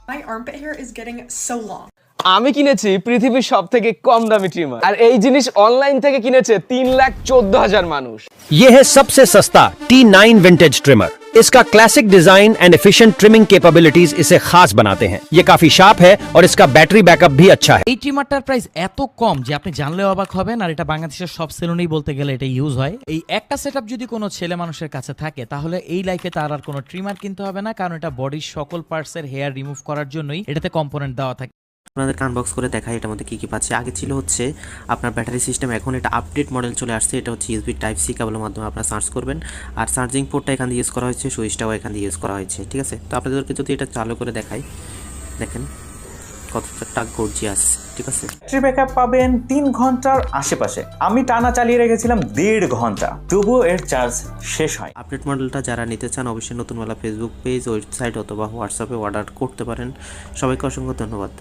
My armpit hair is getting so long. আমি কিনেছি পৃথিবীর সবথেকে কম দামি ট্রিমার, আর এই জিনিস অনলাইন থেকে কিনেছে 3,14,000 মানুষ। ये है सबसे सस्ता T9 विंटेज ट्रिमर। इसका classic design and efficient trimming capabilities इसे खास बनाते हैं। ये काफी शार्प है और इसका बैटरी बैकअप भी अच्छा है। এই ট্রিমারটার প্রাইস এত কম যে আপনি জানলেও অবাক হবেন, আর এটা বাংলাদেশের সব সেলুনেই বলতে গেলে এটা ইউজ হয়। এই একটা সেটআপ যদি কোনো ছেলে মানুষের কাছে থাকে তাহলে এই লাইফে তার আর কোনো ট্রিমার কিনতে হবে না, কারণ এটা বডির সকল পার্টসের হেয়ার রিমুভ করার জন্যই এটাতে কম্পোনেন্ট দেওয়া থাকে। আপনাদের আনবক্স করে দেখাই এটার মধ্যে কী কী পাচ্ছে। আগে ছিল হচ্ছে আপনার ব্যাটারি সিস্টেম, এখন এটা আপডেট মডেল চলে আসছে। এটা হচ্ছে USB Type-C কেবলের মাধ্যমে আপনারা সার্চ করবেন, আর চার্জিং পোর্টটা এখান দিয়ে ইউজ করা হয়েছে, সুইচটাও এখান দিয়ে ইউজ করা হয়েছে। ঠিক আছে, তো আপনাদেরকে যদি এটা চালু করে দেখাই, দেখেন কতটা গর্জিয়াস। ঠিক আছে, ব্যাটারি ব্যাকআপ পাবেন 3 ঘন্টার আশেপাশে। আমি টানা চালিয়ে রেখেছিলাম 1.5 ঘন্টা, তবুও এর চার্জ শেষ হয়। আপডেট মডেলটা যারা নিতে চান অবশ্যই নতুনওয়ালা ফেসবুক পেজ, ওয়েবসাইট অথবা হোয়াটসঅ্যাপে অর্ডার করতে পারেন। সবাইকে অসংখ্য ধন্যবাদ।